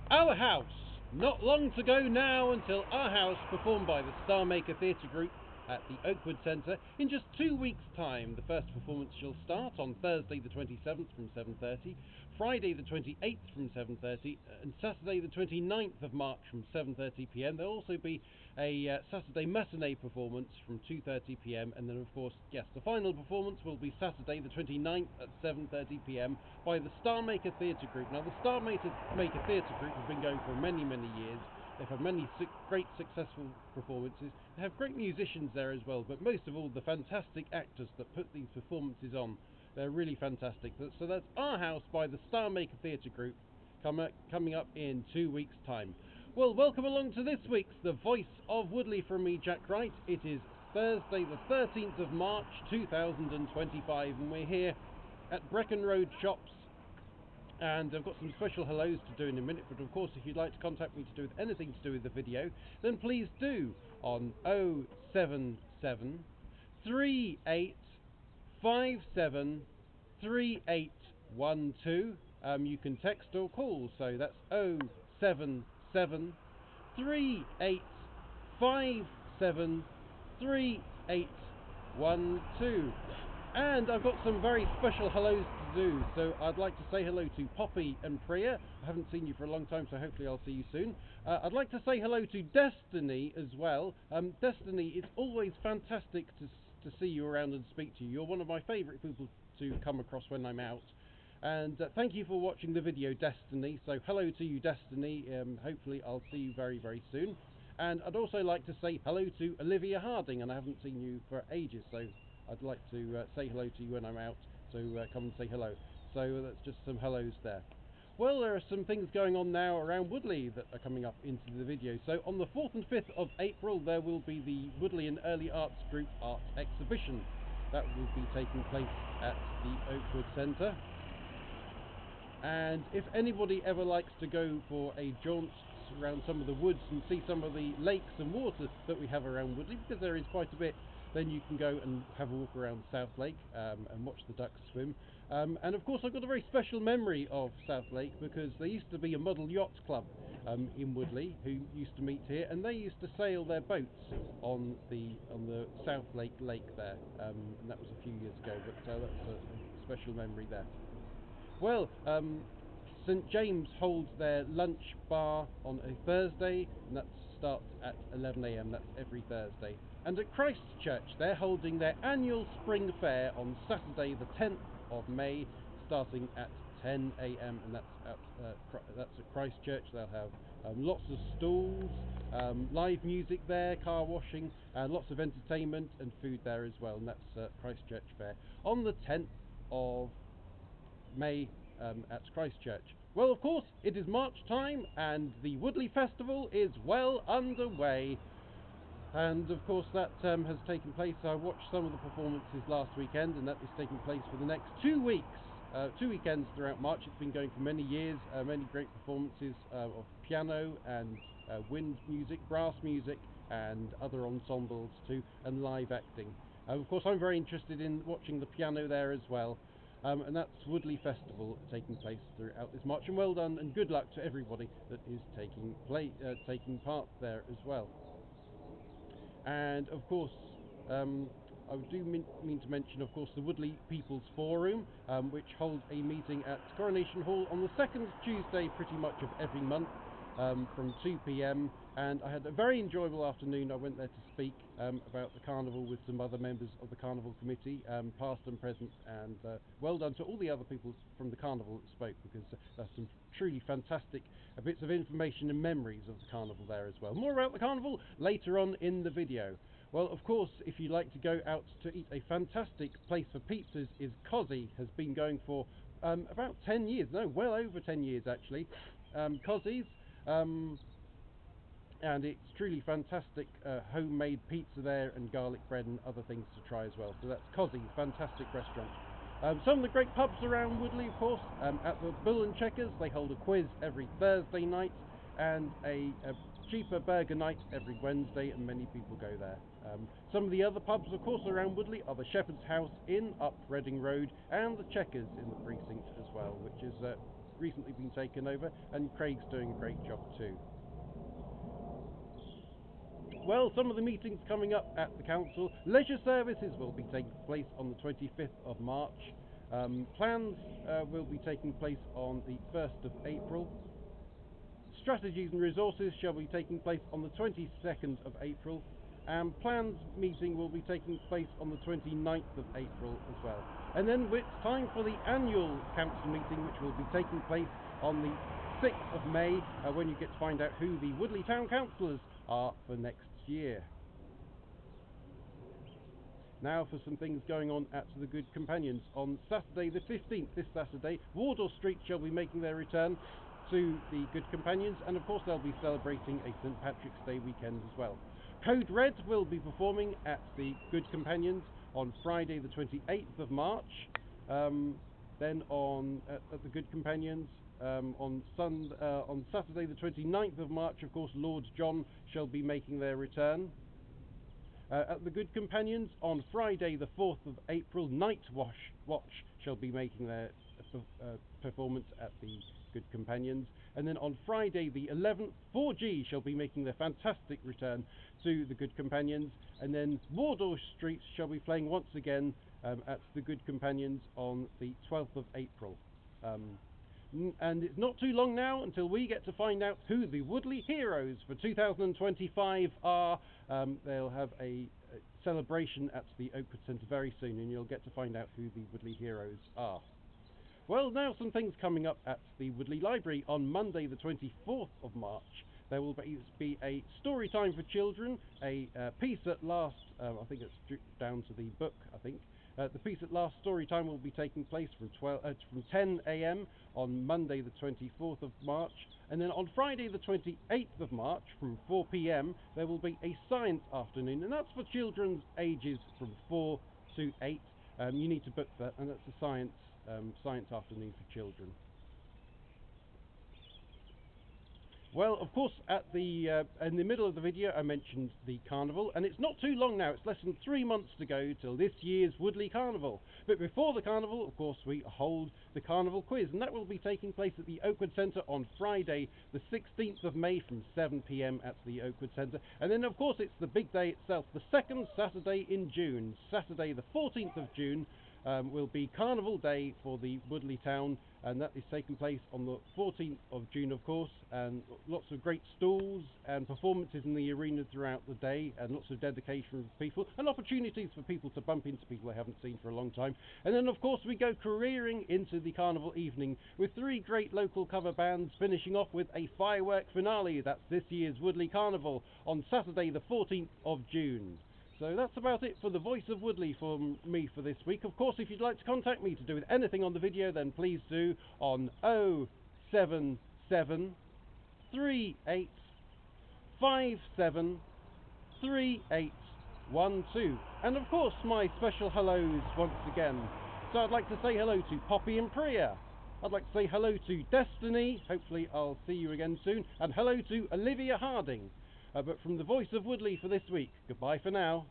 Our House. Not long to go now until Our House, performed by the Star Maker Theatre Group at the Oakwood Centre. In just 2 weeks' time, the first performance shall start on Thursday the 27th from 7:30, Friday the 28th from 7:30, and Saturday the 29th of March from 7:30 p.m. There'll also be a Saturday matinee performance from 2:30 p.m. and then, of course, yes, the final performance will be Saturday the 29th at 7:30 p.m. by the Star Maker Theatre Group. Now, the Star Maker Theatre Group have been going for many, many years. They've had many great successful performances. They have great musicians there as well, but most of all, the fantastic actors that put these performances on. They're really fantastic. So that's Our House by the Star Maker Theatre Group coming up in 2 weeks' time. Well, welcome along to this week's The Voice of Woodley from me, Jack Wright. It is Thursday the 13th of March 2025 and we're here at Brecon Road Shops. And I've got some special hellos to do in a minute, but of course if you'd like to contact me to do with anything to do with the video, then please do on 077 3857 3812. You can text or call, so that's 077 3857 3812. And I've got some very special hellos to do, so I'd like to say hello to Poppy and Priya. I haven't seen you for a long time, so hopefully I'll see you soon. I'd like to say hello to Destiny as well. Destiny, it's always fantastic to see you around and speak to you. You're one of my favourite people to come across when I'm out. And thank you for watching the video, Destiny. So hello to you, Destiny. Hopefully I'll see you very, very soon. And I'd also like to say hello to Olivia Harding, and I haven't seen you for ages, so I'd like to say hello to you when I'm out, so come and say hello. So that's just some hellos there. Well, there are some things going on now around Woodley that are coming up into the video. So on the 4th and 5th of April, there will be the Woodley and Early Arts Group Art Exhibition. That will be taking place at the Oakwood Centre. And if anybody ever likes to go for a jaunt around some of the woods and see some of the lakes and water that we have around Woodley, because there is quite a bit, then you can go and have a walk around South Lake and watch the ducks swim. And of course I've got a very special memory of South Lake, because there used to be a model yacht club in Woodley who used to meet here, and they used to sail their boats on the South Lake there, and that was a few years ago, but that's a special memory there. Well, St James holds their lunch bar on a Thursday, and that starts at 11 a.m, that's every Thursday. And at Christ Church, they're holding their annual spring fair on Saturday the 10th of May, starting at 10 a.m, and that's at Christ Church. They'll have lots of stalls, live music there, car washing, and lots of entertainment and food there as well, and that's Christ Church Fair on the 10th of May at Christ Church. Well, of course, it is March time and the Woodley Festival is well underway. And of course that has taken place. I watched some of the performances last weekend, and that is taking place for the next 2 weeks. 2 weekends throughout March. It's been going for many years. Many great performances of piano and wind music, brass music, and other ensembles too, and live acting. Of course, I'm very interested in watching the piano there as well. And that's Woodley Festival taking place throughout this March. And well done and good luck to everybody that is taking part there as well. And of course, I do mean to mention, of course, the Woodley People's Forum, which holds a meeting at Coronation Hall on the second Tuesday pretty much of every month, from 2 p.m, and I had a very enjoyable afternoon. I went there to speak about the carnival with some other members of the carnival committee, past and present, and well done to all the other people from the carnival that spoke, because there's some truly fantastic bits of information and memories of the carnival there as well. More about the carnival later on in the video. Well, of course, if you'd like to go out to eat, a fantastic place for pizzas is Cozzy. Has been going for about 10 years, no, well over 10 years actually. Cozzy's, and it's truly fantastic homemade pizza there, and garlic bread and other things to try as well. So that's Cozzy, fantastic restaurant. Some of the great pubs around Woodley, of course, at the Bull and Checkers, they hold a quiz every Thursday night, and a cheaper burger night every Wednesday, and many people go there. Some of the other pubs, of course, around Woodley are the Shepherd's House Inn up Reading Road, and the Checkers in the precinct as well, which is recently been taken over, and Craig's doing a great job too. Well, some of the meetings coming up at the council. Leisure services will be taking place on the 25th of March. Plans will be taking place on the 1st of April. Strategies and resources shall be taking place on the 22nd of April. And plans meeting will be taking place on the 29th of April as well. And then it's time for the annual council meeting, which will be taking place on the 6th of May, when you get to find out who the Woodley Town Councillors are for next year. Now for some things going on at the Good Companions. On Saturday the 15th, this Saturday, Wardour Street shall be making their return to the Good Companions, and of course they'll be celebrating a St Patrick's Day weekend as well. Code Red will be performing at the Good Companions on Friday the 28th of March. Then at the Good Companions on Saturday the 29th of March, of course, Lord John shall be making their return. At the Good Companions on Friday the 4th of April, Night Watch shall be making their performance at the Good Companions. And then on Friday the 11th, 4G shall be making their fantastic return to the Good Companions. And then Wardour Street shall be playing once again at the Good Companions on the 12th of April. And it's not too long now until we get to find out who the Woodley Heroes for 2025 are. They'll have a celebration at the Oakwood Centre very soon, and you'll get to find out who the Woodley Heroes are. Well, now some things coming up at the Woodley Library. On Monday the 24th of March, there will be a story time for children, a piece at last, I think it's down to the book, I think. The Piece at Last story time will be taking place from 10 AM on Monday the 24th of March, and then on Friday the 28th of March from 4 PM there will be a science afternoon, and that's for children's ages from 4 to 8. You need to book that, and that's a science afternoon for children. Well, of course, in the middle of the video I mentioned the carnival, and it's not too long now. It's less than 3 months to go till this year's Woodley Carnival. But before the carnival, of course, we hold the carnival quiz, and that will be taking place at the Oakwood Centre on Friday the 16th of May from 7 PM at the Oakwood Centre. And then, of course, it's the big day itself, the second Saturday in June. Saturday the 14th of June will be Carnival Day for the Woodley Town, and that is taking place on the 14th of June, of course, and lots of great stalls and performances in the arena throughout the day, and lots of dedication from people and opportunities for people to bump into people they haven't seen for a long time. And then, of course, we go careering into the carnival evening with 3 great local cover bands, finishing off with a firework finale. That's this year's Woodley Carnival on Saturday the 14th of June. So that's about it for the Voice of Woodley from me for this week. Of course, if you'd like to contact me to do with anything on the video, then please do on 077 38 57 3812. And of course, my special hellos once again. So I'd like to say hello to Poppy and Priya. I'd like to say hello to Destiny. Hopefully I'll see you again soon. And hello to Olivia Harding. But from the Voice of Woodley for this week, goodbye for now.